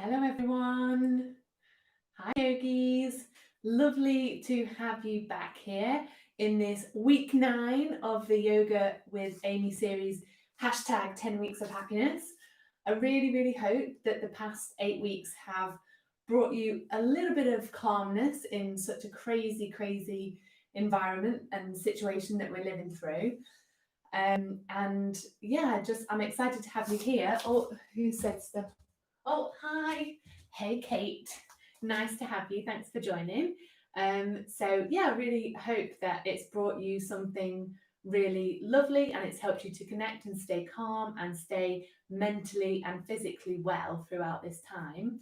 Hello, everyone. Hi, yogis. Lovely to have you back here in this week 9 of the Yoga with Amy series, hashtag 10 weeks of happiness. I really hope that the past 8 weeks have brought you a little bit of calmness in such a crazy environment and situation that we're living through. And yeah, I'm excited to have you here. Oh, who said stuff? Oh, hi. Hey, Kate. Nice to have you. Thanks for joining. So yeah, I really hope that it's brought you something really lovely and it's helped you to connect and stay calm and stay mentally and physically well throughout this time.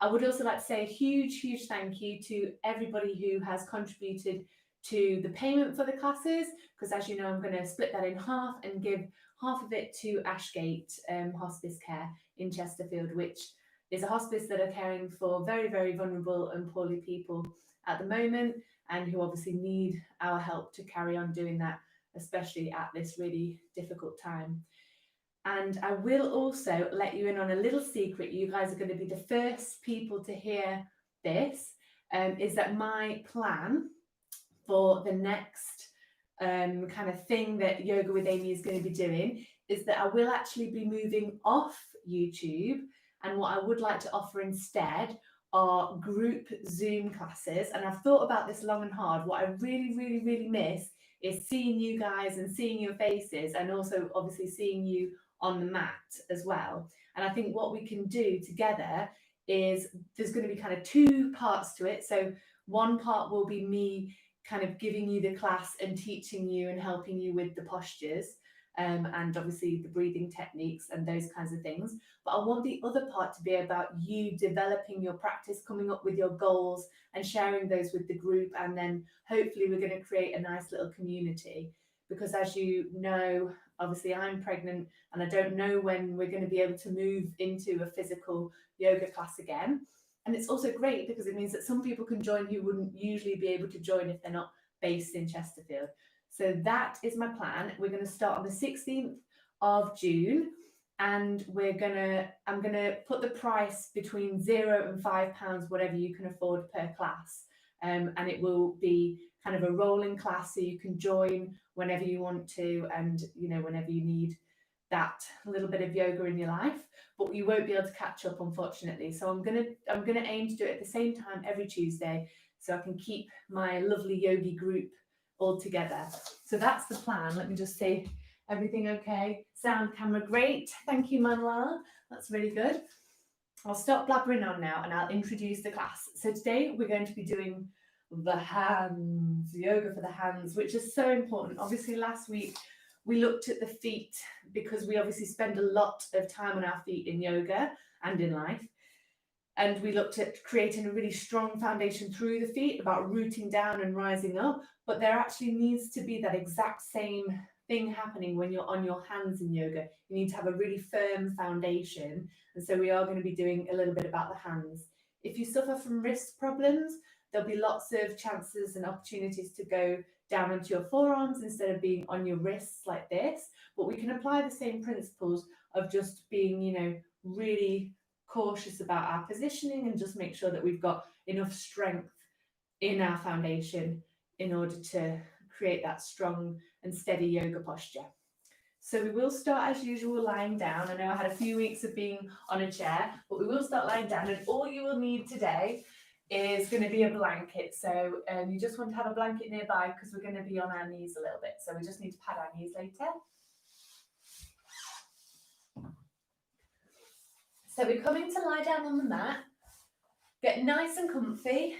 I would also like to say a huge thank you to everybody who has contributed to the payment for the classes, because as you know, I'm going to split that in half and give half of it to Ashgate Hospice Care in Chesterfield, which is a hospice that are caring for very vulnerable and poorly people at the moment, and who obviously need our help to carry on doing that, especially at this really difficult time. And I will also let you in on a little secret. You guys are going to be the first people to hear this, is that my plan for the next kind of thing that Yoga with Amy is going to be doing is that I will actually be moving off YouTube, and what I would like to offer instead are group Zoom classes. And I've thought about this long and hard. What I really miss is seeing you guys and seeing your faces, and also obviously seeing you on the mat as well. And I think what we can do together is there's going to be kind of two parts to it. So one part will be me kind of giving you the class and teaching you and helping you with the postures, and obviously the breathing techniques and those kinds of things. But I want the other part to be about you developing your practice, coming up with your goals and sharing those with the group. And then hopefully we're going to create a nice little community, because as you know, obviously I'm pregnant and I don't know when we're going to be able to move into a physical yoga class again. And it's also great because it means that some people can join who wouldn't usually be able to join if they're not based in Chesterfield. So that is my plan. We're going to start on the 16th of June, and I'm gonna put the price between £0 and £5, whatever you can afford per class. And it will be kind of a rolling class, so you can join whenever you want to, and whenever you need that little bit of yoga in your life. But you won't be able to catch up, unfortunately. So I'm gonna aim to do it at the same time every Tuesday, so I can keep my lovely yogi group all together. So that's the plan. Let me just say, everything okay? Sound, camera, great. Thank you, Manuela. That's really good. I'll stop blabbering on now and I'll introduce the class. So today we're going to be doing the hands, yoga for the hands, which is so important. Obviously last week we looked at the feet, because we obviously spend a lot of time on our feet in yoga and in life. And we looked at creating a really strong foundation through the feet, about rooting down and rising up. But there actually needs to be that exact same thing happening when you're on your hands in yoga. You need to have a really firm foundation. And so we are going to be doing a little bit about the hands. If you suffer from wrist problems, there'll be lots of chances and opportunities to go down onto your forearms instead of being on your wrists like this. But we can apply the same principles of just being, really cautious about our positioning, and just make sure that we've got enough strength in our foundation in order to create that strong and steady yoga posture. So we will start as usual lying down. I know I had a few weeks of being on a chair, but we will start lying down, and all you will need today is going to be a blanket. So you just want to have a blanket nearby, because we're going to be on our knees a little bit. So we just need to pad our knees later. So we're coming to lie down on the mat, get nice and comfy.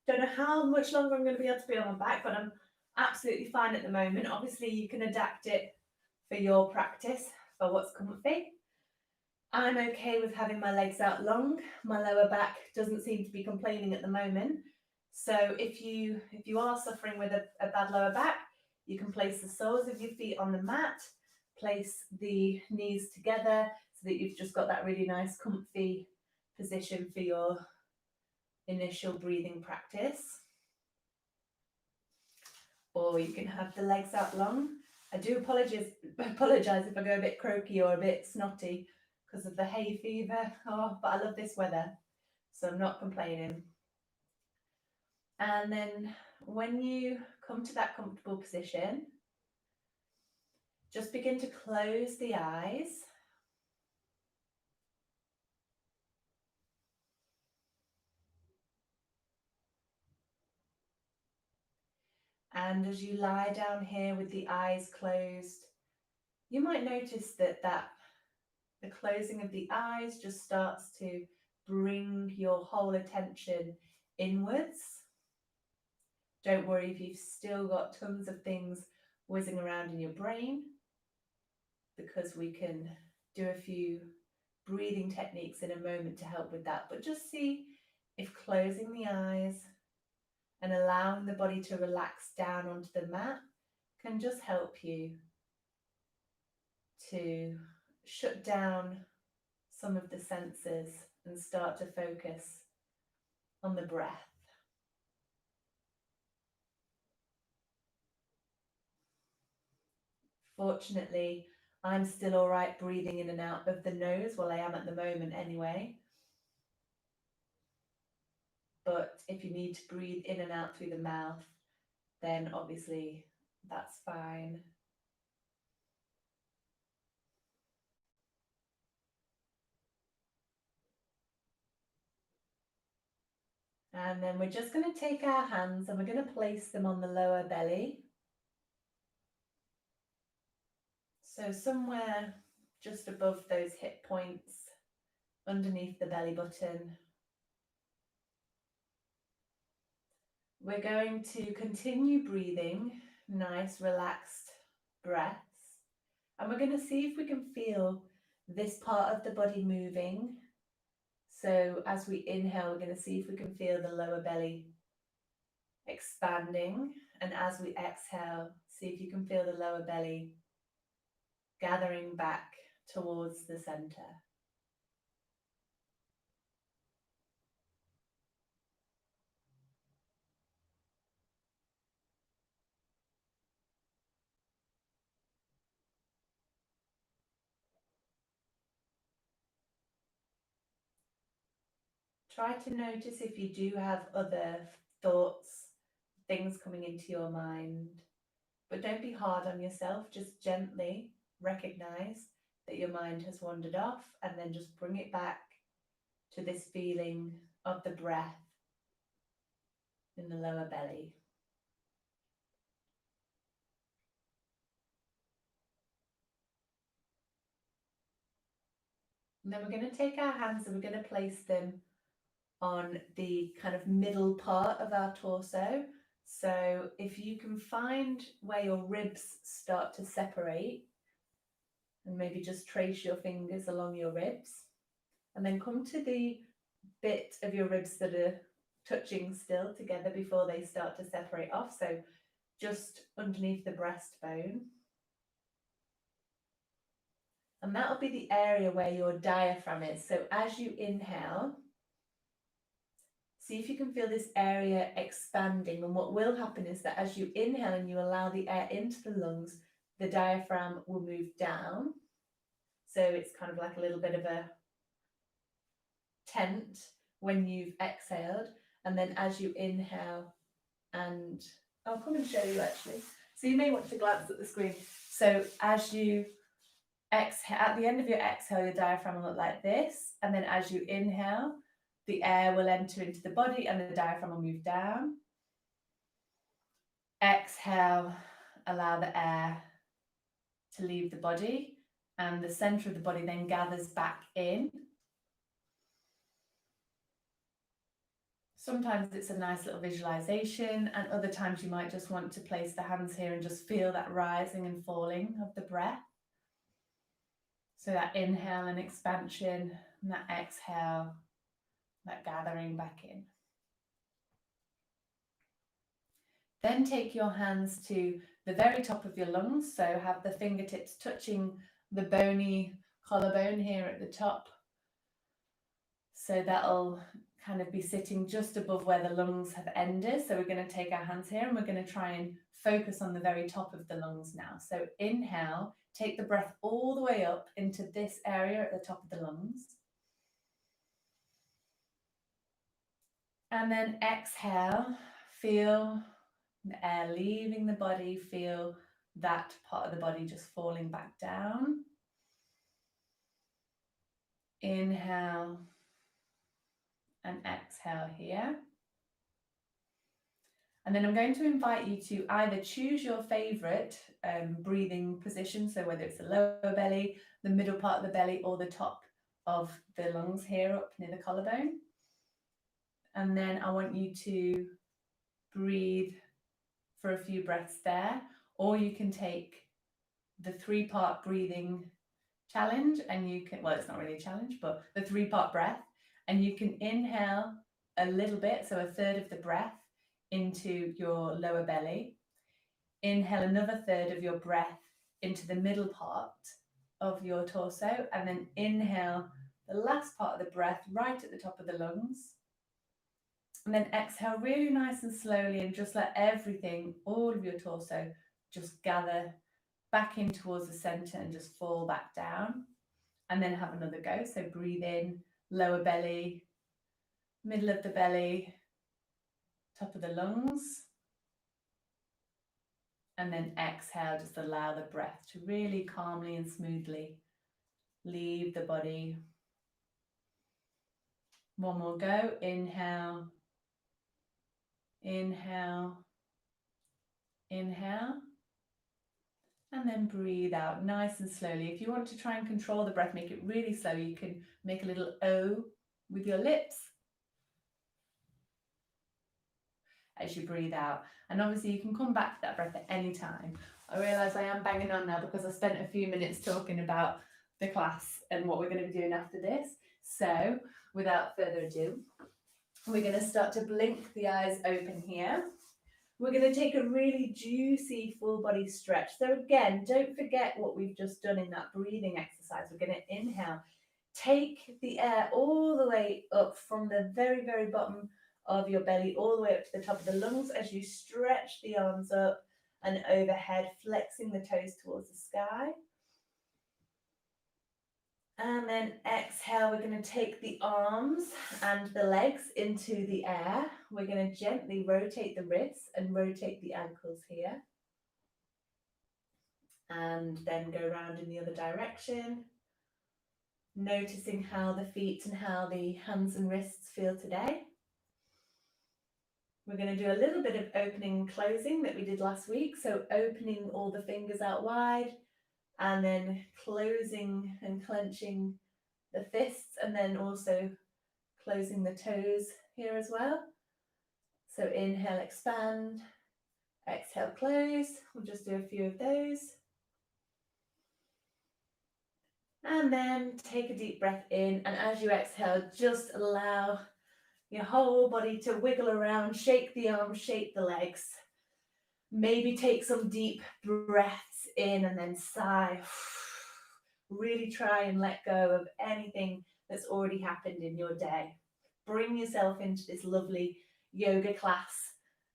Don't know how much longer I'm going to be able to be on my back, but I'm absolutely fine at the moment. Obviously you can adapt it for your practice, for what's comfy. I'm okay with having my legs out long. My lower back doesn't seem to be complaining at the moment. So if you are suffering with a bad lower back, you can place the soles of your feet on the mat, place the knees together so that you've just got that really nice comfy position for your initial breathing practice. Or you can have the legs out long. I do apologise if I go a bit croaky or a bit snotty, because of the hay fever. Oh, but I love this weather, so I'm not complaining. And then when you come to that comfortable position, just begin to close the eyes. And as you lie down here with the eyes closed, you might notice that the closing of the eyes just starts to bring your whole attention inwards. Don't worry if you've still got tons of things whizzing around in your brain, because we can do a few breathing techniques in a moment to help with that. But just see if closing the eyes and allowing the body to relax down onto the mat can just help you to shut down some of the senses and start to focus on the breath. Fortunately, I'm still all right breathing in and out of the nose, well, I am at the moment anyway. But if you need to breathe in and out through the mouth, then obviously that's fine. And then we're just going to take our hands and we're going to place them on the lower belly. So somewhere just above those hip points, underneath the belly button. We're going to continue breathing, nice relaxed breaths. And we're going to see if we can feel this part of the body moving. So as we inhale, we're going to see if we can feel the lower belly expanding. And as we exhale, see if you can feel the lower belly gathering back towards the center. Try to notice if you do have other thoughts, things coming into your mind, but don't be hard on yourself. Just gently recognize that your mind has wandered off and then just bring it back to this feeling of the breath in the lower belly. And then we're going to take our hands and we're going to place them on the kind of middle part of our torso. So if you can find where your ribs start to separate, and maybe just trace your fingers along your ribs, and then come to the bit of your ribs that are touching still together before they start to separate off. So just underneath the breastbone. And that'll be the area where your diaphragm is. So as you inhale, see if you can feel this area expanding. And what will happen is that as you inhale and you allow the air into the lungs, the diaphragm will move down. So it's kind of like a little bit of a tent when you've exhaled. And then as you inhale, and I'll come and show you actually. So you may want to glance at the screen. So as you exhale, at the end of your exhale, your diaphragm will look like this. And then as you inhale, the air will enter into the body and the diaphragm will move down. Exhale, allow the air to leave the body, and the center of the body then gathers back in. Sometimes it's a nice little visualization, and other times you might just want to place the hands here and just feel that rising and falling of the breath. So that inhale and expansion, and that exhale, that gathering back in. Then take your hands to the very top of your lungs. So have the fingertips touching the bony collarbone here at the top. So that'll kind of be sitting just above where the lungs have ended. So we're going to take our hands here and we're going to try and focus on the very top of the lungs now. So inhale, Take the breath all the way up into this area at the top of the lungs. And then exhale, feel the air leaving the body, feel that part of the body just falling back down. Inhale and exhale here. And then I'm going to invite you to either choose your favorite breathing position, so whether it's the lower belly, the middle part of the belly, or the top of the lungs here up near the collarbone. And then I want you to breathe for a few breaths there, or you can take the 3-part breathing challenge, and you can, well, it's not really a challenge, but the 3-part breath, and you can inhale a little bit, so a third of the breath into your lower belly. Inhale another third of your breath into the middle part of your torso, and then inhale the last part of the breath right at the top of the lungs. And then exhale really nice and slowly, and just let everything, all of your torso, just gather back in towards the center and just fall back down. And then have another go. So breathe in, lower belly, middle of the belly, top of the lungs. And then exhale, just allow the breath to really calmly and smoothly leave the body. One more go. Inhale, inhale, inhale. And then breathe out nice and slowly. If you want to try and control the breath, make it really slow. You can make a little O with your lips as you breathe out. And obviously you can come back to that breath at any time. I realise I am banging on now because I spent a few minutes talking about the class and what we're going to be doing after this. So without further ado, we're going to start to blink the eyes open here. We're going to take a really juicy full body stretch. So again, don't forget what we've just done in that breathing exercise. We're going to inhale, take the air all the way up from the very, very bottom of your belly, all the way up to the top of the lungs as you stretch the arms up and overhead, flexing the toes towards the sky. And then exhale, we're going to take the arms and the legs into the air. We're going to gently rotate the wrists and rotate the ankles here. And then go around in the other direction. Noticing how the feet and how the hands and wrists feel today. We're going to do a little bit of opening and closing that we did last week. So opening all the fingers out wide, and then closing and clenching the fists, and then also closing the toes here as well. So inhale, expand, exhale, close. We'll just do a few of those. And then take a deep breath in, and as you exhale, just allow your whole body to wiggle around, shake the arms, shake the legs. Maybe take some deep breaths in and then sigh. Really try and let go of anything that's already happened in your day. Bring yourself into this lovely yoga class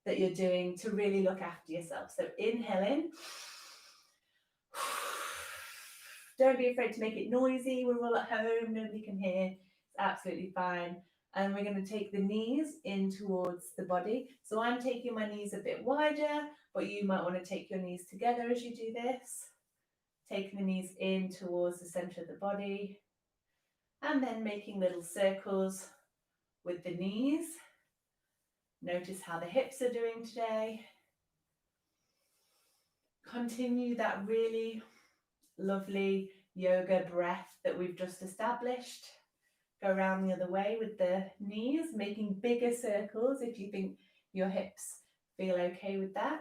that you're doing to really look after yourself. So inhale in. Don't be afraid to make it noisy. We're all at home, nobody can hear. It's absolutely fine. And we're going to take the knees in towards the body. So I'm taking my knees a bit wider, but you might want to take your knees together as you do this. Taking the knees in towards the center of the body. And then making little circles with the knees. Notice how the hips are doing today. Continue that really lovely yoga breath that we've just established. Go around the other way with the knees, making bigger circles if you think your hips feel okay with that.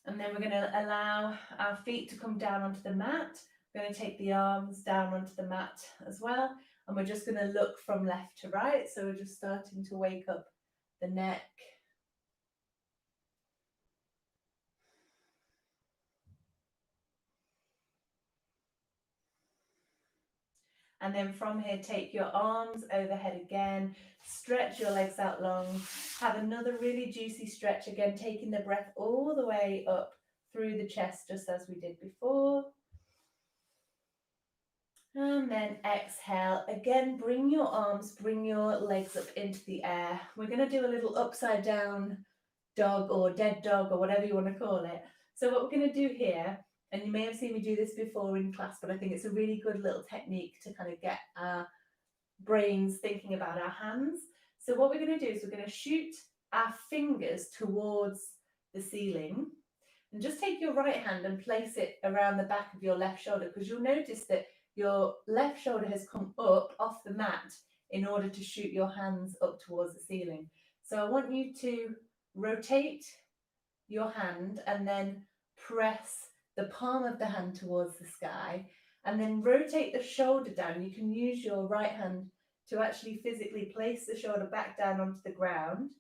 And then we're going to allow our feet to come down onto the mat. We're going to take the arms down onto the mat as well. And we're just going to look from left to right. So we're just starting to wake up the neck. And then from here, take your arms overhead again, stretch your legs out long, have another really juicy stretch again, taking the breath all the way up through the chest, just as we did before. And then exhale. Again, bring your arms, bring your legs up into the air. We're going to do a little upside down dog or dead dog or whatever you want to call it. So what we're going to do here, and you may have seen me do this before in class, but I think it's a really good little technique to kind of get our brains thinking about our hands. So what we're going to do is we're going to shoot our fingers towards the ceiling, and just take your right hand and place it around the back of your left shoulder, because you'll notice that your left shoulder has come up off the mat in order to shoot your hands up towards the ceiling. So I want you to rotate your hand and then press the palm of the hand towards the sky, and then rotate the shoulder down. You can use your right hand to actually physically place the shoulder back down onto the ground,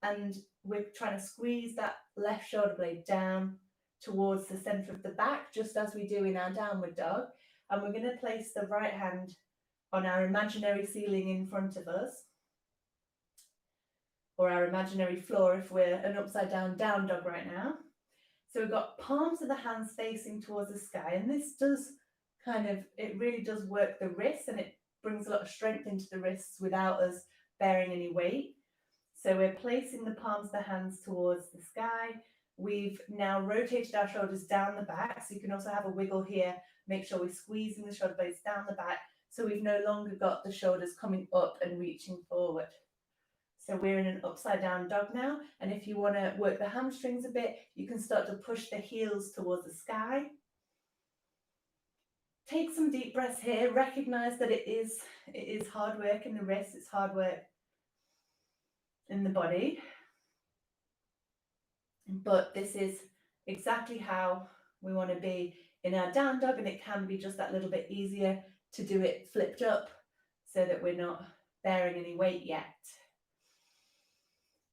and we're trying to squeeze that left shoulder blade down towards the center of the back, just as we do in our downward dog. And we're going to place the right hand on our imaginary ceiling in front of us, or our imaginary floor if we're an upside down down dog right now. So we've got palms of the hands facing towards the sky, and this does it really does work the wrists, and it brings a lot of strength into the wrists without us bearing any weight. So we're placing the palms of the hands towards the sky. We've now rotated our shoulders down the back, so you can also have a wiggle here. Make sure we're squeezing the shoulder blades down the back, so we've no longer got the shoulders coming up and reaching forward. So we're in an upside down dog now, and if you want to work the hamstrings a bit, you can start to push the heels towards the sky. Take some deep breaths here. Recognize that it is hard work in the wrists, it's hard work in the body, but this is exactly how we want to be in our down dog, and it can be just that little bit easier to do it flipped up so that we're not bearing any weight yet.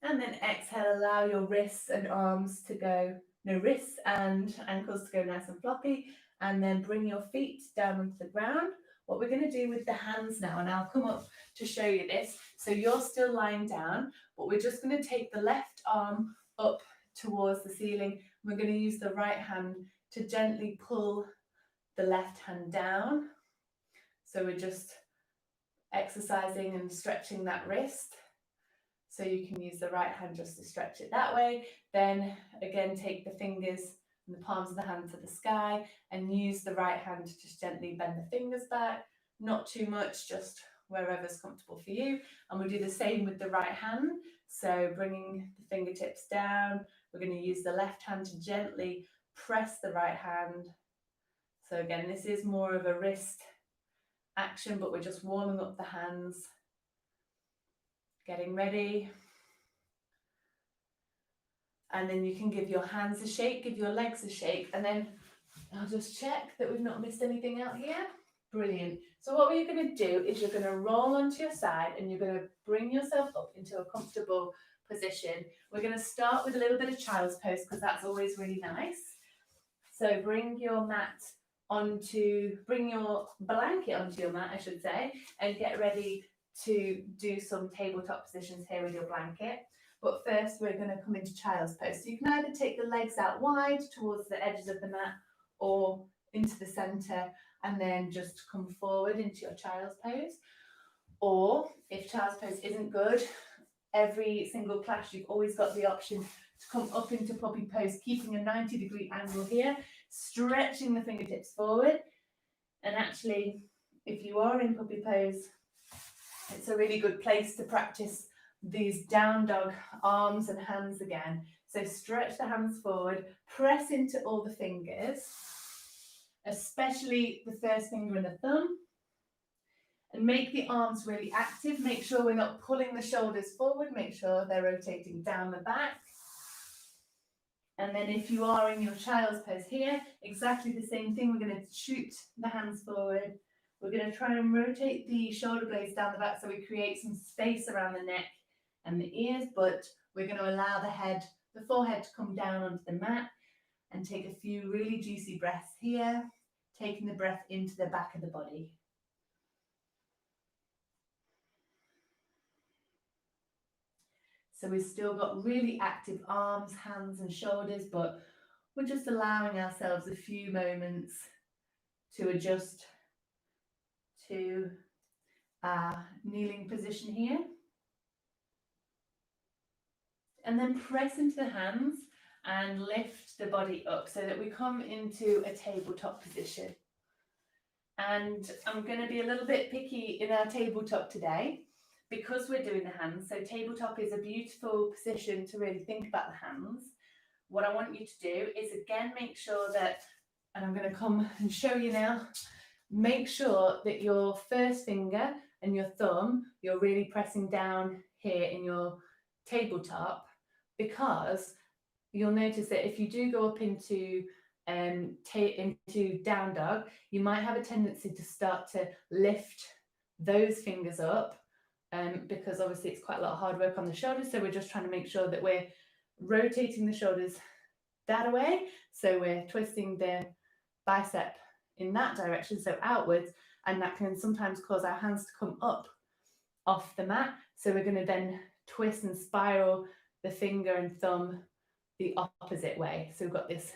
And then exhale, allow your wrists and arms to go, wrists and ankles to go nice and floppy, and then bring your feet down onto the ground. What we're going to do with the hands now, and I'll come up to show you this, so you're still lying down, but we're just going to take the left arm up towards the ceiling. We're going to use the right hand to gently pull the left hand down. So we're just exercising and stretching that wrist. So you can use the right hand just to stretch it that way. Then again, take the fingers and the palms of the hand to the sky, and use the right hand to just gently bend the fingers back. Not too much, just wherever's comfortable for you. And we'll do the same with the right hand. So bringing the fingertips down, we're going to use the left hand to gently press the right hand. So again, this is more of a wrist action, but we're just warming up the hands. Getting ready. And then you can give your hands a shake, give your legs a shake, and then I'll just check that we've not missed anything out here. Brilliant. So what we're going to do is you're going to roll onto your side, and you're going to bring yourself up into a comfortable position. We're going to start with a little bit of child's pose, because that's always really nice. So bring your blanket onto your mat, I should say, and get ready to do some tabletop positions here with your blanket. But first we're going to come into child's pose. So you can either take the legs out wide towards the edges of the mat, or into the center, and then just come forward into your child's pose. Or if child's pose isn't good, every single class you've always got the option to come up into puppy pose, keeping a 90-degree angle here, stretching the fingertips forward. And actually, if you are in puppy pose, it's a really good place to practice these down dog arms and hands again. So stretch the hands forward, press into all the fingers, especially the first finger and the thumb, and make the arms really active. Make sure we're not pulling the shoulders forward, make sure they're rotating down the back. And then if you are in your child's pose here, exactly the same thing. We're going to shoot the hands forward. We're going to try and rotate the shoulder blades down the back so we create some space around the neck and the ears, but we're going to allow the forehead to come down onto the mat, and take a few really juicy breaths here, taking the breath into the back of the body. So we've still got really active arms, hands and shoulders, but we're just allowing ourselves a few moments to adjust to our kneeling position here. And then press into the hands and lift the body up so that we come into a tabletop position. And I'm going to be a little bit picky in our tabletop today because we're doing the hands. So tabletop is a beautiful position to really think about the hands. What I want you to do is again make sure that, and I'm going to come and show you now, make sure that your first finger and your thumb, you're really pressing down here in your tabletop, because you'll notice that if you do go up into down dog, you might have a tendency to start to lift those fingers up, because obviously it's quite a lot of hard work on the shoulders. So we're just trying to make sure that we're rotating the shoulders that way. So we're twisting the bicep in that direction, so outwards, and that can sometimes cause our hands to come up off the mat. So we're going to then twist and spiral the finger and thumb the opposite way. So we've got this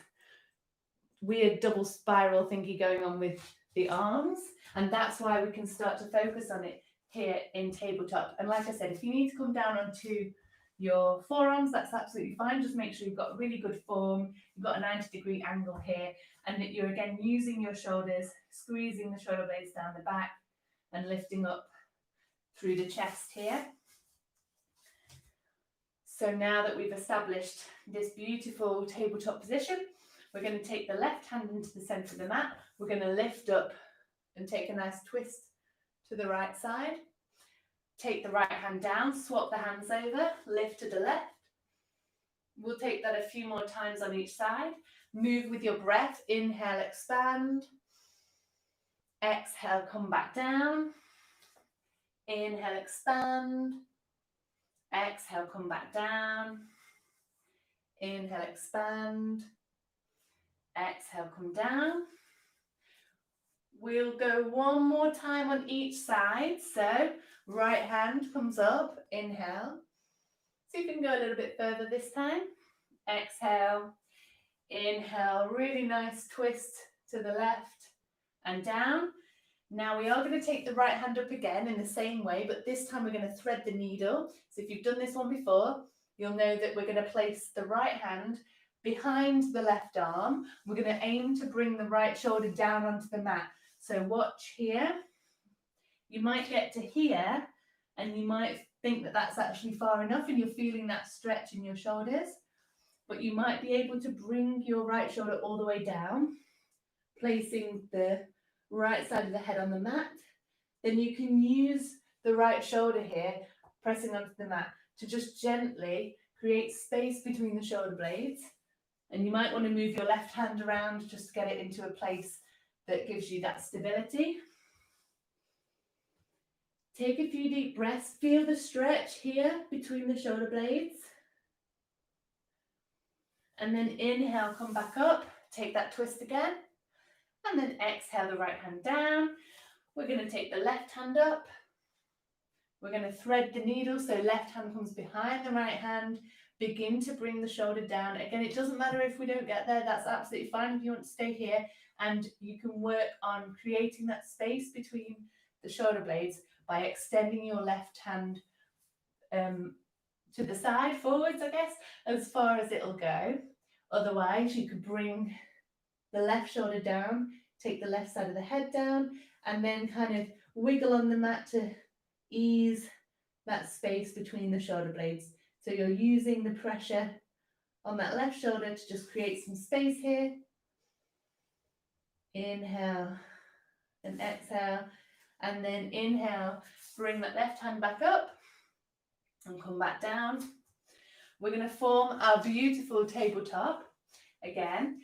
weird double spiral thingy going on with the arms, and that's why we can start to focus on it here in tabletop. And like I said, if you need to come down onto your forearms, that's absolutely fine. Just make sure you've got really good form, you've got a 90-degree angle here, and that you're again using your shoulders, squeezing the shoulder blades down the back and lifting up through the chest here. So now that we've established this beautiful tabletop position, we're going to take the left hand into the center of the mat. We're going to lift up and take a nice twist to the right side. Take the right hand down, swap the hands over, lift to the left. We'll take that a few more times on each side. Move with your breath. Inhale, expand. Exhale, come back down. Inhale, expand. Exhale, come back down. Inhale, expand. Exhale, come down. We'll go one more time on each side. So right hand comes up, inhale. See if you can go a little bit further this time. Exhale, inhale, really nice twist to the left and down. Now we are going to take the right hand up again in the same way, but this time we're going to thread the needle. So if you've done this one before, you'll know that we're going to place the right hand behind the left arm. We're going to aim to bring the right shoulder down onto the mat. So watch here. You might get to here and you might think that that's actually far enough and you're feeling that stretch in your shoulders, but you might be able to bring your right shoulder all the way down, placing the right side of the head on the mat. Then you can use the right shoulder here, pressing onto the mat, to just gently create space between the shoulder blades. And you might want to move your left hand around just to get it into a place that gives you that stability. Take a few deep breaths. Feel the stretch here between the shoulder blades. And then inhale, come back up. Take that twist again. And then exhale the right hand down. We're going to take the left hand up. We're going to thread the needle so left hand comes behind the right hand. Begin to bring the shoulder down. Again, it doesn't matter if we don't get there. That's absolutely fine if you want to stay here. And you can work on creating that space between the shoulder blades by extending your left hand to the side, forwards, I guess, as far as it'll go. Otherwise, you could bring the left shoulder down, take the left side of the head down, and then kind of wiggle on the mat to ease that space between the shoulder blades. So you're using the pressure on that left shoulder to just create some space here. Inhale and exhale, and then inhale, bring that left hand back up and come back down. We're going to form our beautiful tabletop. Again,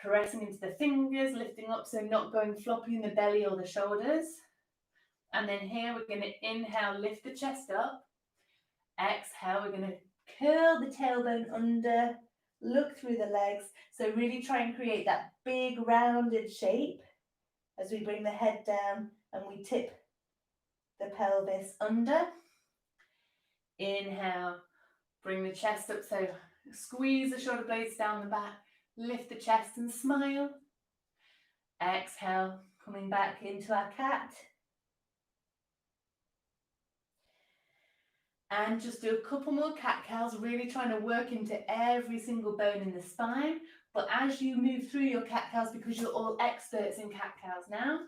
pressing into the fingers, lifting up, so not going floppy in the belly or the shoulders. And then here we're going to inhale, lift the chest up. Exhale, we're going to curl the tailbone under, look through the legs. So really try and create that big rounded shape as we bring the head down and we tip the pelvis under. Inhale, Bring the chest up, so squeeze the shoulder blades down the back, lift the chest and smile. Exhale, coming back into our cat. And just do a couple more cat-cows, really trying to work into every single bone in the spine. But as you move through your cat-cows, because you're all experts in cat-cows now,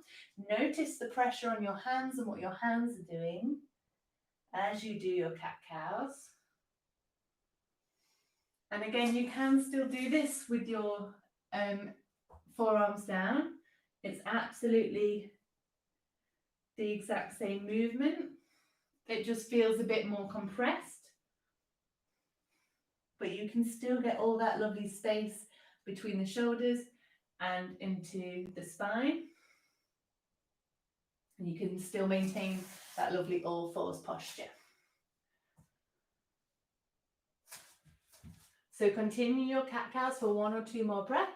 notice the pressure on your hands and what your hands are doing as you do your cat-cows. And again, you can still do this with your forearms down. It's absolutely the exact same movement. It just feels a bit more compressed, but you can still get all that lovely space between the shoulders and into the spine. And you can still maintain that lovely all fours posture. So continue your cat-cows for 1 or 2 more breaths.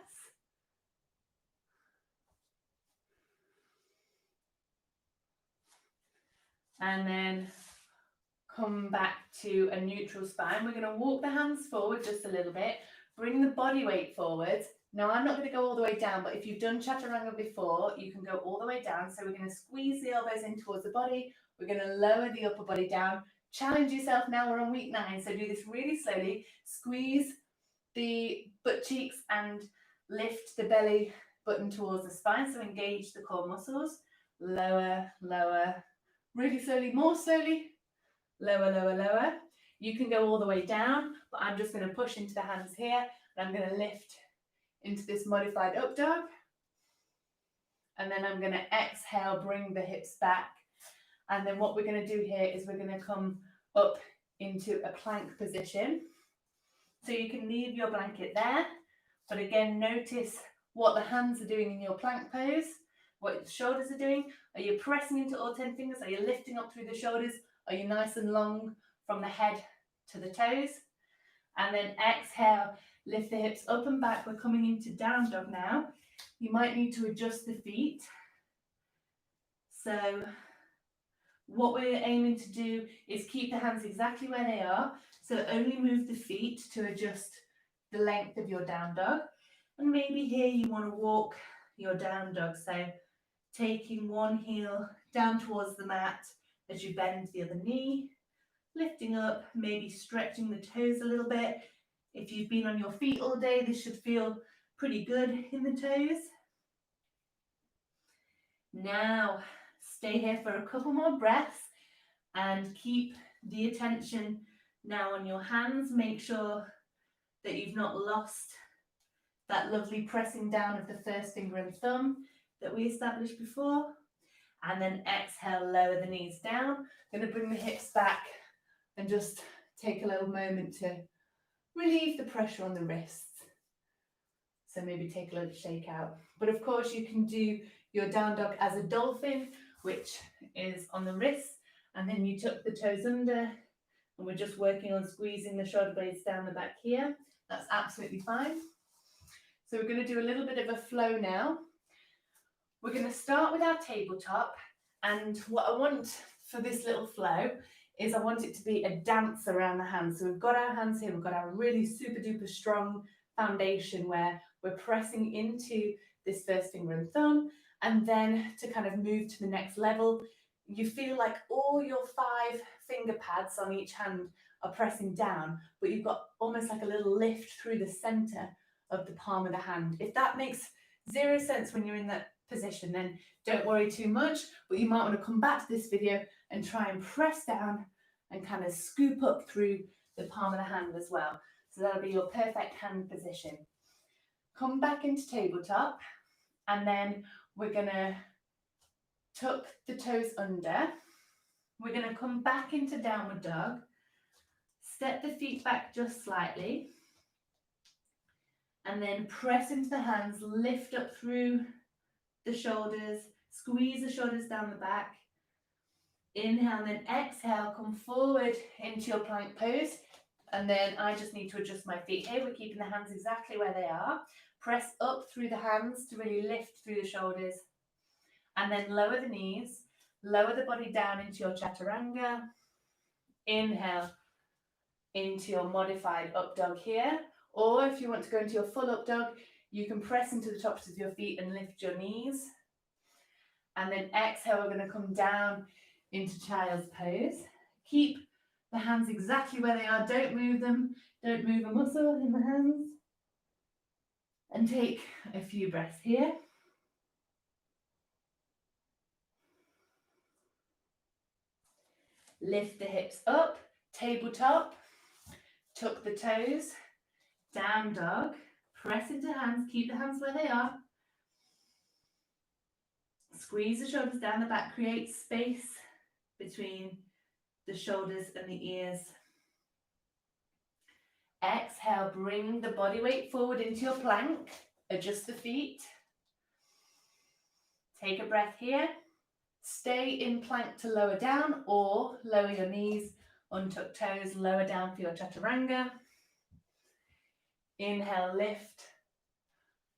And then come back to a neutral spine. We're going to walk the hands forward just a little bit. Bring the body weight forward. Now, I'm not going to go all the way down, but if you've done chaturanga before, you can go all the way down. So we're going to squeeze the elbows in towards the body. We're going to lower the upper body down. Challenge yourself now. We're on week 9, so do this really slowly. Squeeze the butt cheeks and lift the belly button towards the spine. So engage the core muscles. Lower, lower. Really slowly, more slowly. Lower, lower, lower. You can go all the way down, but I'm just going to push into the hands here, and I'm going to lift into this modified up dog. And then I'm going to exhale, bring the hips back. And then what we're going to do here is we're going to come up into a plank position. So you can leave your blanket there, but again, notice what the hands are doing in your plank pose, what the shoulders are doing. Are you pressing into all 10 fingers? Are you lifting up through the shoulders? Are you nice and long from the head to the toes? And then exhale, lift the hips up and back. We're coming into down dog now. You might need to adjust the feet. So what we're aiming to do is keep the hands exactly where they are. So only move the feet to adjust the length of your down dog. And maybe here you want to walk your down dog. So taking one heel down towards the mat as you bend the other knee, lifting up, maybe stretching the toes a little bit. If you've been on your feet all day, this should feel pretty good in the toes. Now, stay here for a couple more breaths and keep the attention now on your hands. Make sure that you've not lost that lovely pressing down of the first finger and thumb that we established before. And then exhale, lower the knees down. I'm going to bring the hips back and just take a little moment to relieve the pressure on the wrists. So maybe take a little shake out. But of course you can do your down dog as a dolphin, which is on the wrists, and then you tuck the toes under, and we're just working on squeezing the shoulder blades down the back here. That's absolutely fine. So we're going to do a little bit of a flow now. We're going to start with our tabletop, and what I want for this little flow is I want it to be a dance around the hands. So we've got our hands here, we've got our really super duper strong foundation where we're pressing into this first finger and thumb, and then to kind of move to the next level, you feel like all your 5 finger pads on each hand are pressing down, but you've got almost like a little lift through the center of the palm of the hand. If that makes 0 sense when you're in that position, then don't worry too much, but you might want to come back to this video and try and press down and kind of scoop up through the palm of the hand as well. So that'll be your perfect hand position. Come back into tabletop, and then we're going to tuck the toes under. We're going to come back into downward dog, step the feet back just slightly, and then press into the hands, lift up through the shoulders, squeeze the shoulders down the back. Inhale, then exhale, come forward into your plank pose. And then I just need to adjust my feet here. We're keeping the hands exactly where they are. Press up through the hands to really lift through the shoulders. And then lower the knees, lower the body down into your chaturanga. Inhale, into your modified up dog here. Or if you want to go into your full up dog, you can press into the tops of your feet and lift your knees. And then exhale, we're going to come down into child's pose. Keep the hands exactly where they are. Don't move them. Don't move a muscle in the hands. And take a few breaths here. Lift the hips up, tabletop, tuck the toes, down dog, press into hands, keep the hands where they are. Squeeze the shoulders down the back, create space between the shoulders and the ears. Exhale, bring the body weight forward into your plank, adjust the feet. Take a breath here. Stay in plank to lower down or lower your knees, untuck toes, lower down for your chaturanga. Inhale, lift,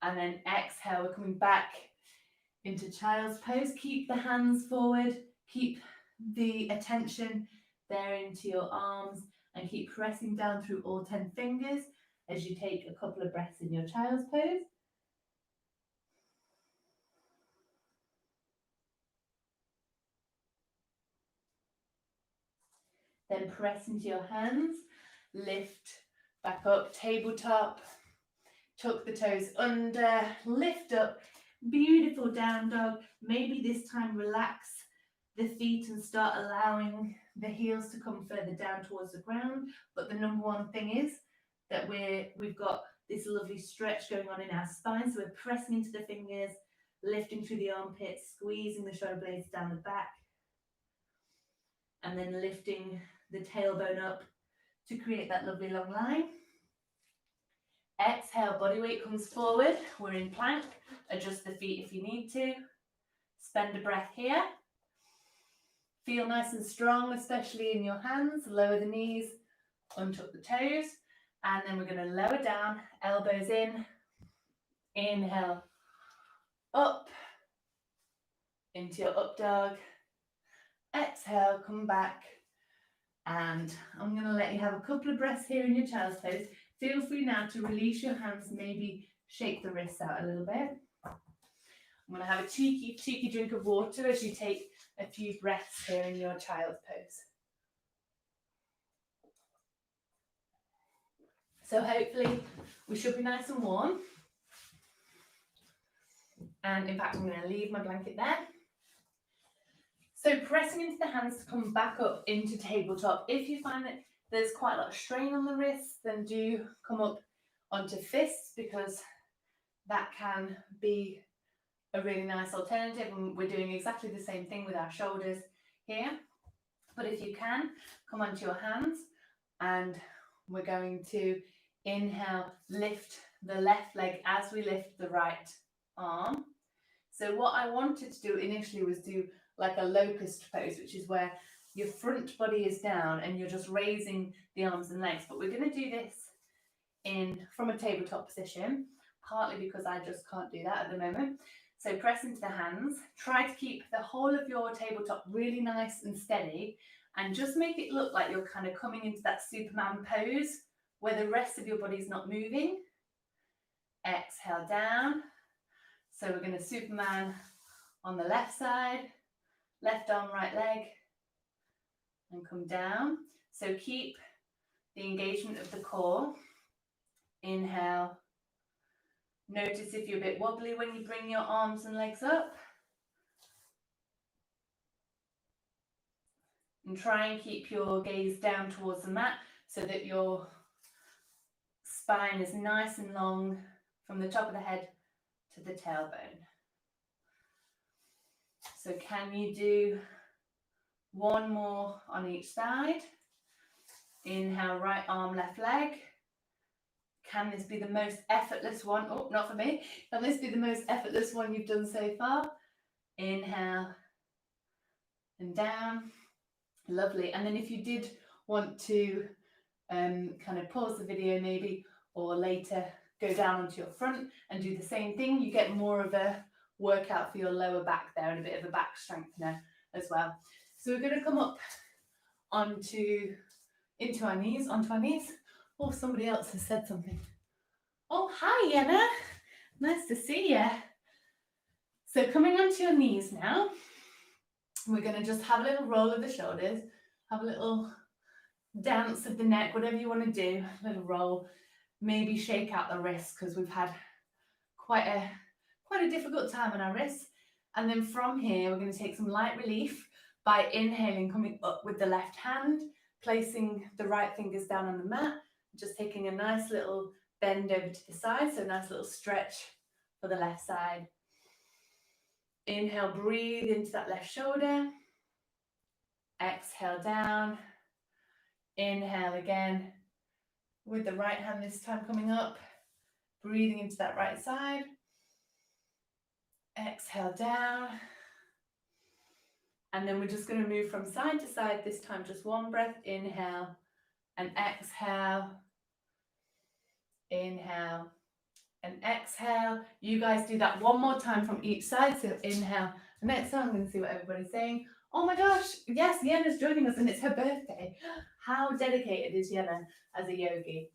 and then exhale, we're coming back into child's pose. Keep the hands forward, keep the attention there into your arms, and keep pressing down through all 10 fingers as you take a couple of breaths in your child's pose. Then press into your hands, lift back up, tabletop, tuck the toes under, lift up, beautiful down dog. Maybe this time relax the feet and start allowing the heels to come further down towards the ground. But the number one thing is that we've got this lovely stretch going on in our spine. So we're pressing into the fingers, lifting through the armpits, squeezing the shoulder blades down the back, and then lifting the tailbone up to create that lovely long line. Exhale, body weight comes forward. We're in plank. Adjust the feet if you need to. Spend a breath here. Feel nice and strong, especially in your hands. Lower the knees, untuck the toes. And then we're going to lower down, elbows in. Inhale, up into your up dog. Exhale, come back. And I'm going to let you have a couple of breaths here in your child's pose. Feel free now to release your hands, maybe shake the wrists out a little bit. I'm going to have a cheeky drink of water as you take a few breaths here in your child's pose. So hopefully we should be nice and warm. And in fact, I'm going to leave my blanket there. So pressing into the hands to come back up into tabletop. If you find that there's quite a lot of strain on the wrists, then do come up onto fists, because that can be a really nice alternative. And we're doing exactly the same thing with our shoulders here. But if you can, come onto your hands, and we're going to inhale, lift the left leg as we lift the right arm. So what I wanted to do initially was do like a locust pose, which is where your front body is down and you're just raising the arms and legs. But we're going to do this from a tabletop position, partly because I just can't do that at the moment. So press into the hands, try to keep the whole of your tabletop really nice and steady, and just make it look like you're kind of coming into that Superman pose where the rest of your body's not moving. Exhale down. So we're going to Superman on the left side, left arm, right leg, and come down. So keep the engagement of the core. Inhale. Notice if you're a bit wobbly when you bring your arms and legs up. And try and keep your gaze down towards the mat so that your spine is nice and long from the top of the head to the tailbone. So can you do one more on each side? Inhale, right arm, left leg. Can this be the most effortless one? Oh, not for me. Can this be the most effortless one you've done so far? Inhale and down. Lovely. And then if you did want to kind of pause the video maybe, or later go down onto your front and do the same thing, you get more of a workout for your lower back there and a bit of a back strengthener as well. So we're going to come up onto into our knees, onto our knees. Oh, somebody else has said something. Oh, hi, Yenna. Nice to see you. So coming onto your knees now, we're going to just have a little roll of the shoulders, have a little dance of the neck, whatever you want to do, a little roll. Maybe shake out the wrists because we've had quite a difficult time on our wrists. And then from here, we're going to take some light relief by inhaling, coming up with the left hand, placing the right fingers down on the mat, just taking a nice little bend over to the side, so a nice little stretch for the left side. Inhale, breathe into that left shoulder. Exhale down. Inhale again with the right hand this time coming up, breathing into that right side. Exhale down. And then we're just going to move from side to side this time, just one breath, inhale and exhale, inhale and exhale. You guys do that one more time from each side, so inhale and exhale. I'm going to see what everybody's saying. Oh my gosh, yes, Yenna's joining us and it's her birthday. How dedicated is Yenna as a yogi?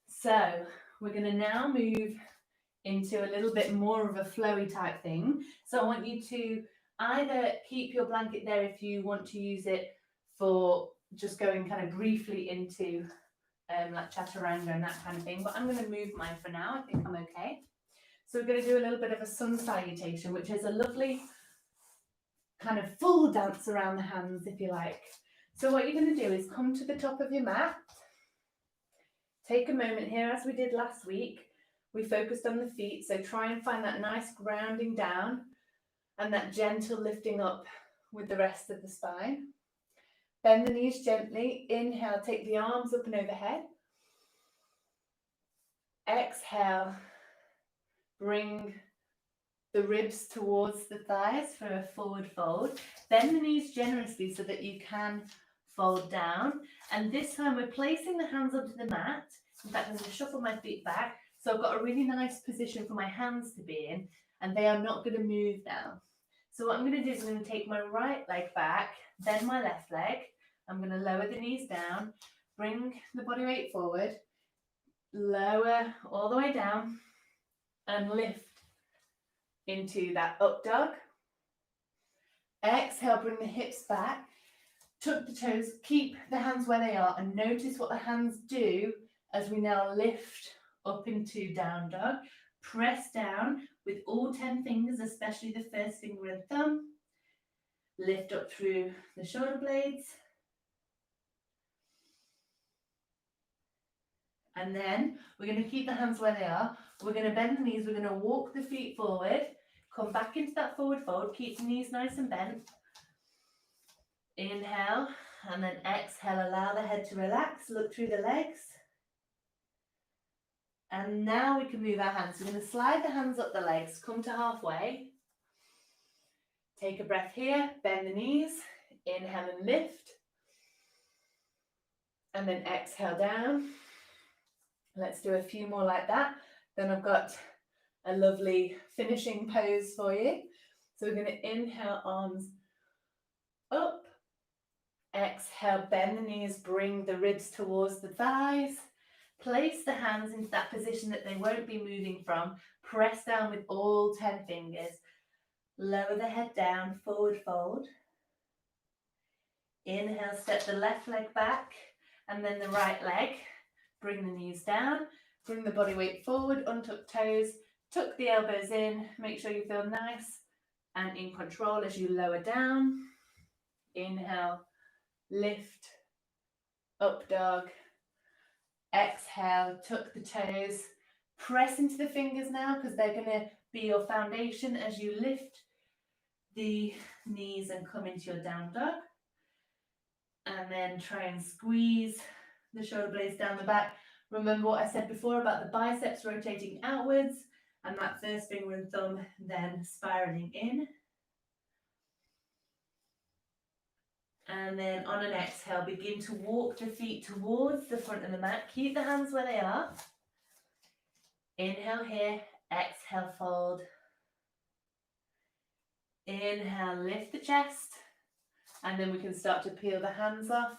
So we're going to now move into a little bit more of a flowy type thing. So I want you to either keep your blanket there if you want to use it for just going kind of briefly into like chaturanga and that kind of thing, but I'm going to move mine for now. I think I'm okay. So we're going to do a little bit of a sun salutation, which is a lovely kind of full dance around the hands, if you like. So what you're going to do is come to the top of your mat. Take a moment here, as we did last week. We focused on the feet, so try and find that nice grounding down and that gentle lifting up with the rest of the spine. Bend the knees gently. Inhale, take the arms up and overhead. Exhale, bring the ribs towards the thighs for a forward fold. Bend the knees generously so that you can fold down. And this time we're placing the hands onto the mat. In fact, I'm going to shuffle my feet back. So I've got a really nice position for my hands to be in, and they are not going to move now. So what I'm going to do is I'm going to take my right leg back, bend my left leg. I'm going to lower the knees down, bring the body weight forward, lower all the way down, and lift into that up dog. Exhale, bring the hips back, tuck the toes, keep the hands where they are, and notice what the hands do as we now lift up into down dog. Press down with all 10 fingers, especially the first finger and thumb. Lift up through the shoulder blades. And then we're going to keep the hands where they are. We're going to bend the knees. We're going to walk the feet forward. Come back into that forward fold. Keep the knees nice and bent. Inhale and then exhale. Allow the head to relax. Look through the legs. And now we can move our hands. We're going to slide the hands up the legs. Come to halfway. Take a breath here. Bend the knees. Inhale and lift. And then exhale down. Let's do a few more like that. Then I've got a lovely finishing pose for you. So we're going to inhale, arms up. Exhale, bend the knees, bring the ribs towards the thighs. Place the hands into that position that they won't be moving from. Press down with all 10 fingers. Lower the head down, forward fold. Inhale, step the left leg back and then the right leg. Bring the knees down, bring the body weight forward, untuck toes, tuck the elbows in, make sure you feel nice and in control as you lower down. Inhale, lift, up dog. Exhale, tuck the toes, press into the fingers now because they're going to be your foundation as you lift the knees and come into your down dog. And then try and squeeze the shoulder blades down the back. Remember what I said before about the biceps rotating outwards and that first finger and thumb then spiraling in. And then on an exhale, begin to walk the feet towards the front of the mat. Keep the hands where they are. Inhale here, exhale, fold. Inhale, lift the chest. And then we can start to peel the hands off.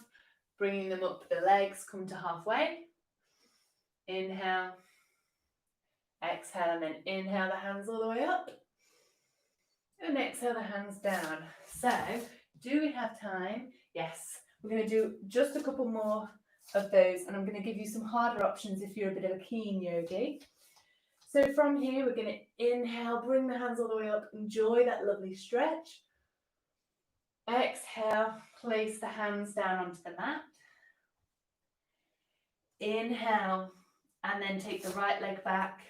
bringing them up the legs, come to halfway. Inhale, exhale, and then inhale the hands all the way up. And exhale the hands down. So, do we have time? Yes. We're going to do just a couple more of those, and I'm going to give you some harder options if you're a bit of a keen yogi. So from here, we're going to inhale, bring the hands all the way up, enjoy that lovely stretch. Exhale, place the hands down onto the mat. Inhale, and then take the right leg back.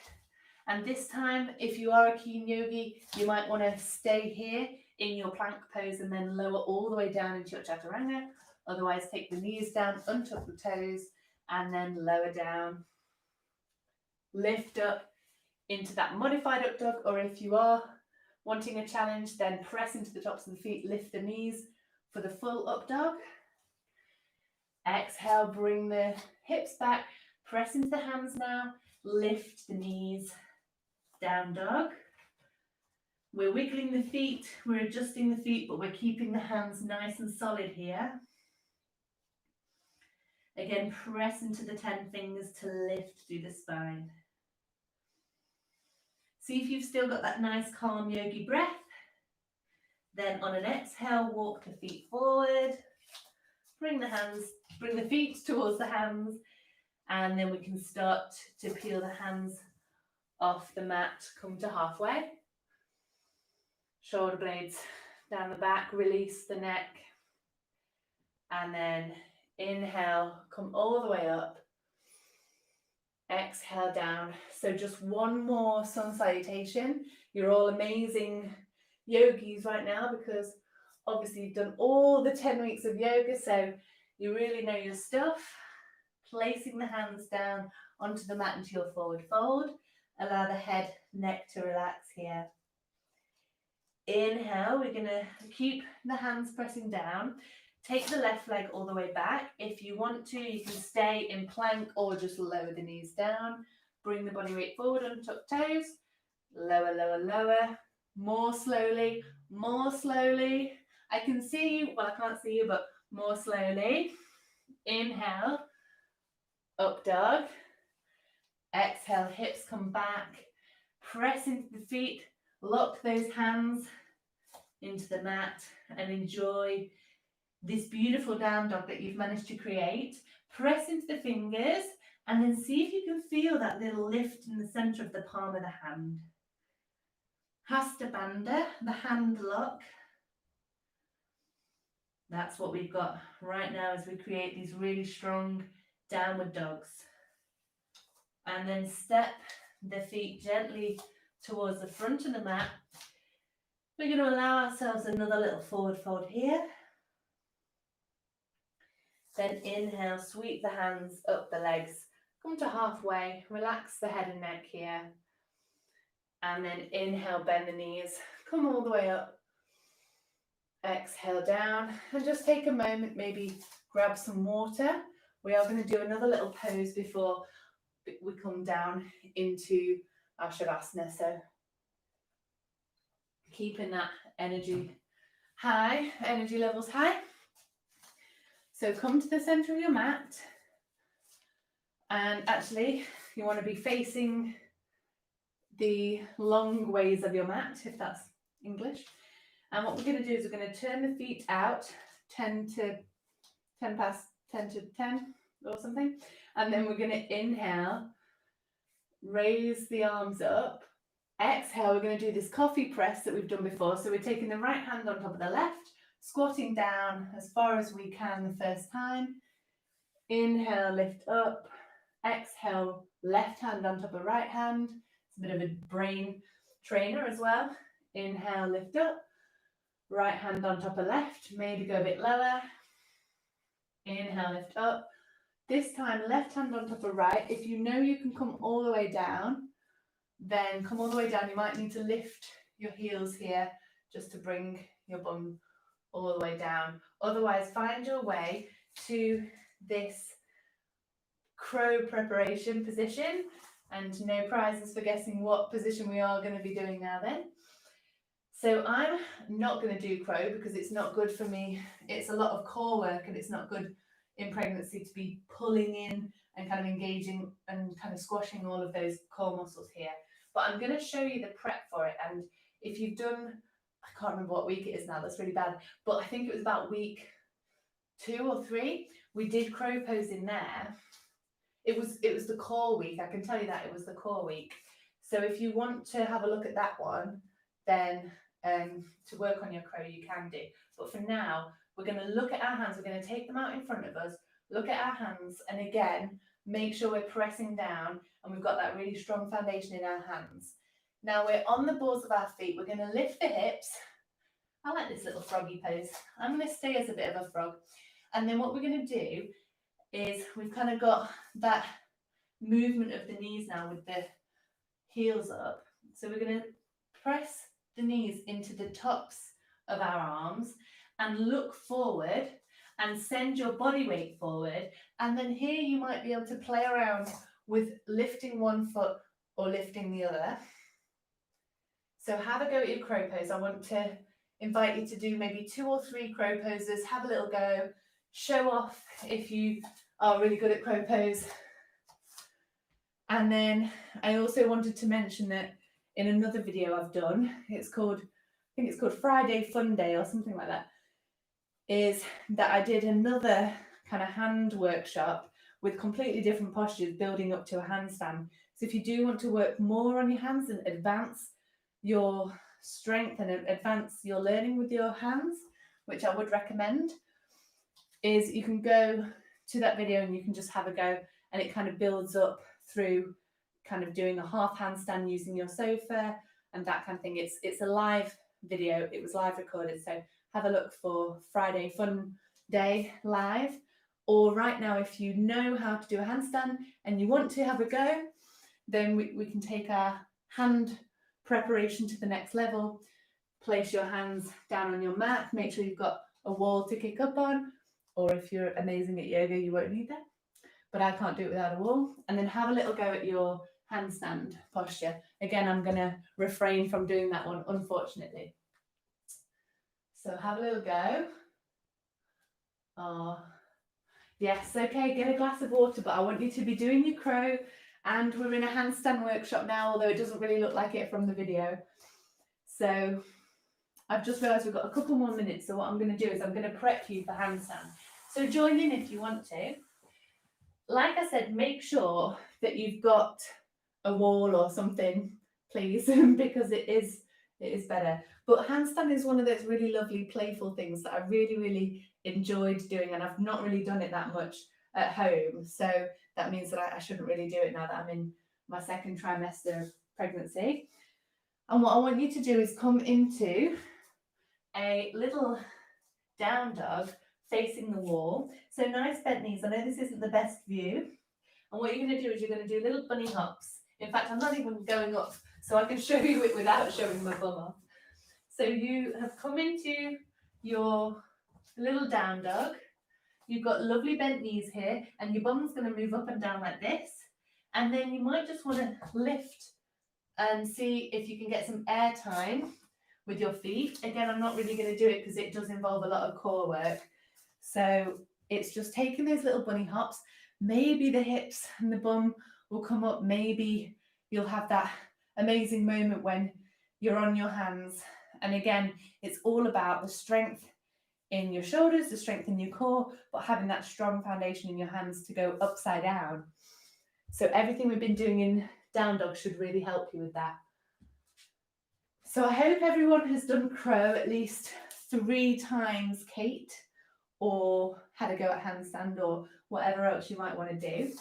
And this time, if you are a keen yogi, you might want to stay here in your plank pose and then lower all the way down into your chaturanga. Otherwise, take the knees down, untuck the toes, and then lower down. Lift up into that modified up dog, or if you are wanting a challenge, then press into the tops of the feet, lift the knees for the full up dog. Exhale, bring the hips back, press into the hands now, lift the knees, down dog. We're wiggling the feet, we're adjusting the feet, but we're keeping the hands nice and solid here. Again, press into the 10 fingers to lift through the spine. See if you've still got that nice calm yogi breath. Then on an exhale, walk the feet forward. Bring the feet towards the hands, and then we can start to peel the hands off the mat, come to halfway. Shoulder blades down the back, release the neck, and then inhale, come all the way up. Exhale down. So just one more sun salutation. You're all amazing yogis right now because obviously you've done all the 10 weeks of yoga, so you really know your stuff. Placing the hands down onto the mat into your forward fold. Allow the head, neck to relax here. Inhale, we're going to keep the hands pressing down. Take the left leg all the way back. If you want to, you can stay in plank or just lower the knees down. Bring the body weight forward, untuck toes. Lower, lower, lower. More slowly, more slowly. I can see you, well, I can't see you, but more slowly. Inhale, up dog. Exhale, hips come back. Press into the feet. Lock those hands into the mat and enjoy this beautiful down dog that you've managed to create. Press into the fingers and then see if you can feel that little lift in the center of the palm of the hand. Hasta Bandha, the hand lock. That's what we've got right now as we create these really strong downward dogs. And then step the feet gently towards the front of the mat. We're going to allow ourselves another little forward fold here. Then inhale, sweep the hands up the legs, come to halfway, relax the head and neck here. And then inhale, bend the knees, come all the way up. Exhale down and just take a moment, maybe grab some water. We are going to do another little pose before we come down into our Shavasana. So keeping that energy high, energy levels high. So come to the center of your mat, and actually you want to be facing the long ways of your mat, if that's English. And what we're going to do is we're going to turn the feet out 10 to 10 or something. And then we're going to inhale, raise the arms up. Exhale, we're going to do this coffee press that we've done before. So we're taking the right hand on top of the left, squatting down as far as we can the first time. Inhale, lift up. Exhale, left hand on top of right hand. It's a bit of a brain trainer as well. Inhale, lift up. Right hand on top of left, maybe go a bit lower. Inhale, lift up. This time, left hand on top of right. If you know you can come all the way down, then come all the way down. You might need to lift your heels here just to bring your bum all the way down. Otherwise, find your way to this crow preparation position, and no prizes for guessing what position we are going to be doing now then. So I'm not going to do crow because it's not good for me. It's a lot of core work and it's not good in pregnancy to be pulling in and kind of engaging and kind of squashing all of those core muscles here. But I'm going to show you the prep for it. And if you've done, I can't remember what week it is now, that's really bad, but I think it was about week 2 or 3, we did crow pose in there. It was the core week, I can tell you that it was the core week. So if you want to have a look at that one, then to work on your crow you can do. But for now, we're going to look at our hands, we're going to take them out in front of us, look at our hands, and again, make sure we're pressing down and we've got that really strong foundation in our hands. Now we're on the balls of our feet, we're going to lift the hips. I like this little froggy pose. I'm going to stay as a bit of a frog. And then what we're going to do is we've kind of got that movement of the knees now with the heels up. So we're going to press the knees into the tops of our arms and look forward and send your body weight forward. And then here you might be able to play around with lifting one foot or lifting the other. So have a go at your crow pose. I want to invite you to do maybe 2 or 3 crow poses, have a little go, show off if you are really good at crow pose. And then I also wanted to mention that in another video I've done, I think it's called Friday Fun Day or something like that, is that I did another kind of hand workshop with completely different postures building up to a handstand. So if you do want to work more on your hands and advance your strength and advance your learning with your hands, which I would recommend, is you can go to that video and you can just have a go, and it kind of builds up through kind of doing a half handstand using your sofa and that kind of thing. It's a live video, it was live recorded, so have a look for Friday Fun Day live. Or right now, if you know how to do a handstand and you want to have a go, then we can take our hand preparation to the next level. Place your hands down on your mat, make sure you've got a wall to kick up on, or if you're amazing at yoga you won't need that, but I can't do it without a wall. And then have a little go at your handstand posture. Again, I'm going to refrain from doing that one, unfortunately. So have a little go. Oh, yes, okay, get a glass of water, but I want you to be doing your crow, and we're in a handstand workshop now, although it doesn't really look like it from the video. So I've just realised we've got a couple more minutes, so what I'm going to do is I'm going to prep you for handstand. So join in if you want to. Like I said, make sure that you've got a wall or something, please, because it is better. But handstand is one of those really lovely playful things that I really, really enjoyed doing, and I've not really done it that much at home. So that means that I shouldn't really do it now that I'm in my 2nd trimester of pregnancy. And what I want you to do is come into a little down dog facing the wall. So nice bent knees. I know this isn't the best view. And what you're going to do is you're going to do little bunny hops. In fact, I'm not even going up, so I can show you it without showing my bum off. So you have come into your little down dog. You've got lovely bent knees here, and your bum's going to move up and down like this. And then you might just want to lift and see if you can get some air time with your feet. Again, I'm not really going to do it because it does involve a lot of core work. So it's just taking those little bunny hops. Maybe the hips and the bum will come up. Maybe you'll have that amazing moment when you're on your hands. And again, it's all about the strength in your shoulders, the strength in your core, but having that strong foundation in your hands to go upside down. So everything we've been doing in down dog should really help you with that. So I hope everyone has done crow at least 3 times, Kate, or had a go at handstand or whatever else you might want to do.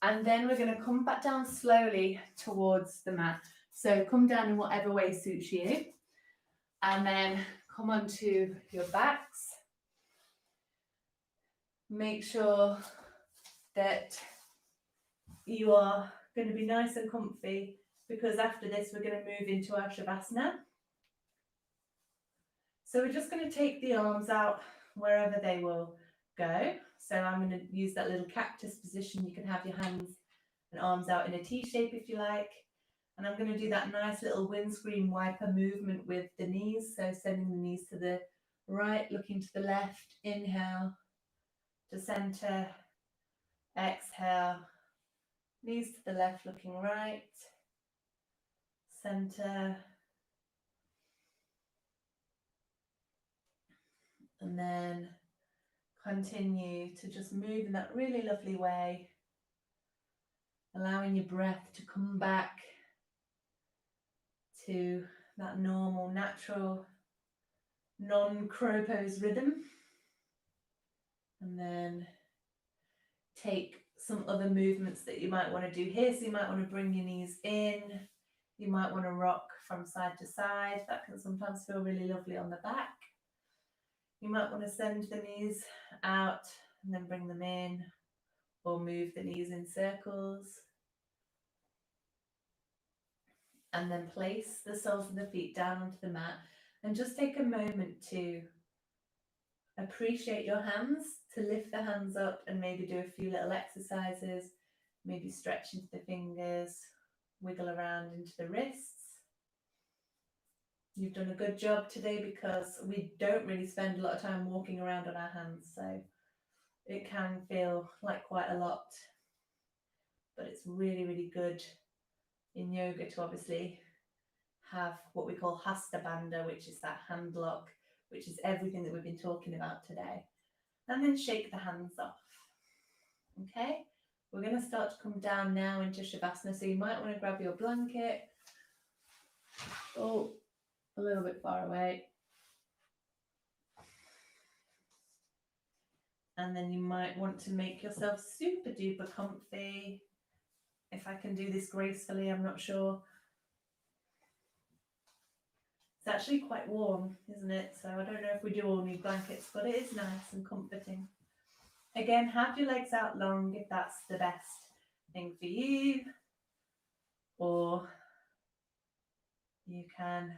And then we're going to come back down slowly towards the mat. So come down in whatever way suits you. And then come onto your backs. Make sure that you are going to be nice and comfy, because after this we're going to move into our Shavasana. So we're just going to take the arms out wherever they will go. So I'm going to use that little cactus position. You can have your hands and arms out in a T shape if you like. And I'm going to do that nice little windscreen wiper movement with the knees. So sending the knees to the right, looking to the left. Inhale, to center. Exhale, knees to the left, looking right. Center. And then continue to just move in that really lovely way, allowing your breath to come back to that normal, natural, non-crow pose rhythm. And then take some other movements that you might want to do here. So you might want to bring your knees in. You might want to rock from side to side. That can sometimes feel really lovely on the back. You might want to send the knees out and then bring them in, or move the knees in circles. And then place the soles of the feet down onto the mat and just take a moment to appreciate your hands, to lift the hands up and maybe do a few little exercises, maybe stretch into the fingers, wiggle around into the wrists. You've done a good job today because we don't really spend a lot of time walking around on our hands, so it can feel like quite a lot, but it's really, really good in yoga to obviously have what we call hasta bandha, which is that hand lock, which is everything that we've been talking about today. And then shake the hands off. Okay, we're going to start to come down now into Shavasana, so you might want to grab your blanket. Oh, a little bit far away. And then you might want to make yourself super duper comfy. If I can do this gracefully, I'm not sure. It's actually quite warm, isn't it? So I don't know if we do all need blankets, but it is nice and comforting. Again, have your legs out long if that's the best thing for you. Or you can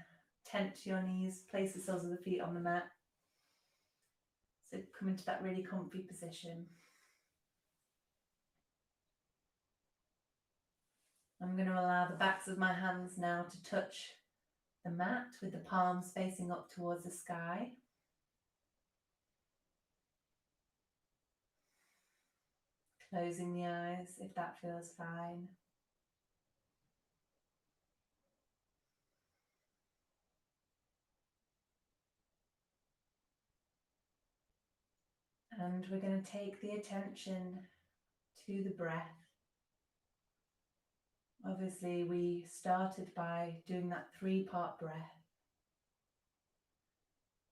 tent your knees, place the soles of the feet on the mat. So come into that really comfy position. I'm going to allow the backs of my hands now to touch the mat with the palms facing up towards the sky. Closing the eyes if that feels fine. And we're going to take the attention to the breath. Obviously, we started by doing that 3-part breath.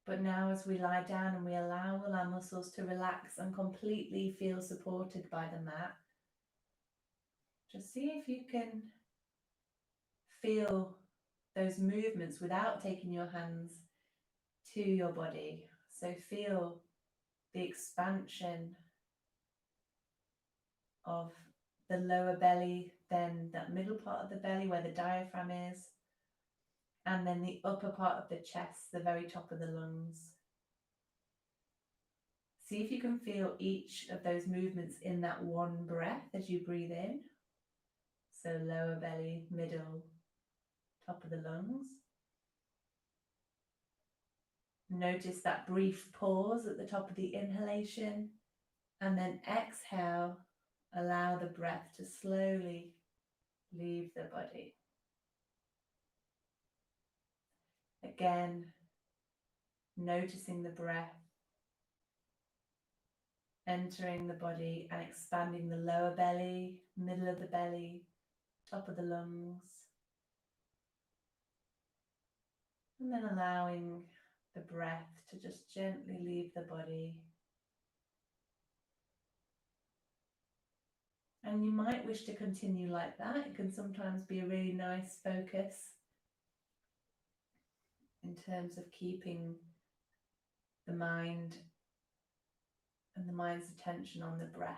But now as we lie down and we allow all our muscles to relax and completely feel supported by the mat, just see if you can feel those movements without taking your hands to your body. So feel the expansion of the lower belly, then that middle part of the belly where the diaphragm is, and then the upper part of the chest, the very top of the lungs. See if you can feel each of those movements in that one breath as you breathe in. So lower belly, middle, top of the lungs. Notice that brief pause at the top of the inhalation, and then exhale, allow the breath to slowly leave the body. Again, noticing the breath entering the body and expanding the lower belly, middle of the belly, top of the lungs. And then allowing the breath to just gently leave the body. And you might wish to continue like that. It can sometimes be a really nice focus in terms of keeping the mind and the mind's attention on the breath.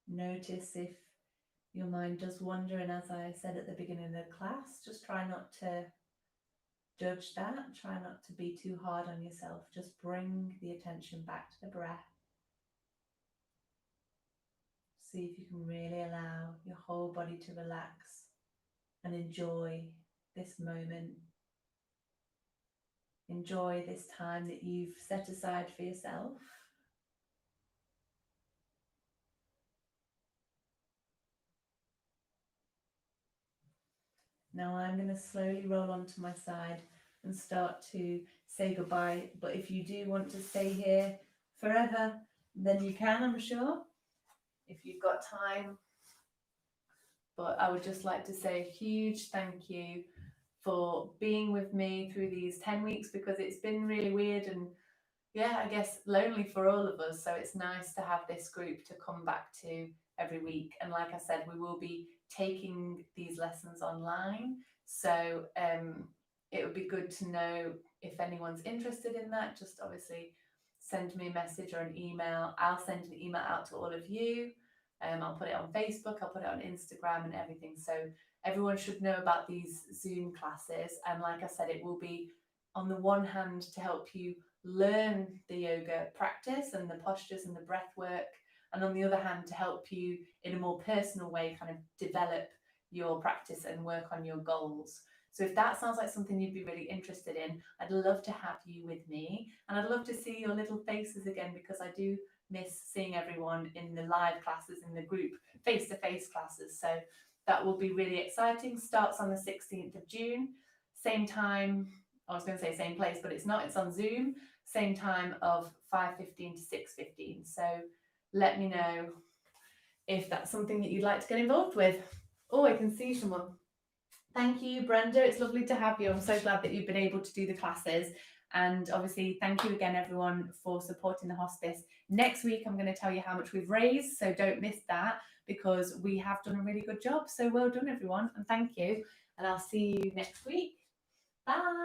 Notice if your mind does wander, and as I said at the beginning of the class, just try not to judge that. Try not to be too hard on yourself. Just bring the attention back to the breath. See if you can really allow your whole body to relax and enjoy this moment. Enjoy this time that you've set aside for yourself. Now I'm going to slowly roll onto my side and start to say goodbye. But if you do want to stay here forever, then you can, I'm sure, if you've got time. But I would just like to say a huge thank you for being with me through these 10 weeks, because it's been really weird and, yeah, I guess lonely for all of us. So it's nice to have this group to come back to every week. And like I said, we will be taking these lessons online. So it would be good to know if anyone's interested in that. Just obviously send me a message or an email. I'll send an email out to all of you. I'll put it on Facebook, I'll put it on Instagram and everything. So everyone should know about these Zoom classes. And like I said, it will be on the one hand to help you learn the yoga practice and the postures and the breath work, and on the other hand to help you in a more personal way kind of develop your practice and work on your goals. So if that sounds like something you'd be really interested in, I'd love to have you with me, and I'd love to see your little faces again, because I do miss seeing everyone in the live classes, in the group face-to-face classes. So that will be really exciting. Starts on the 16th of June, same time. I was going to say same place, but it's not. It's on Zoom, same time of 5:15 to 6:15. So let me know if that's something that you'd like to get involved with. Oh, I can see someone. Thank you, Brenda. It's lovely to have you. I'm so glad that you've been able to do the classes. And obviously, thank you again, everyone, for supporting the hospice. Next week, I'm going to tell you how much we've raised, so don't miss that, because we have done a really good job. So well done, everyone, and thank you. And I'll see you next week. Bye.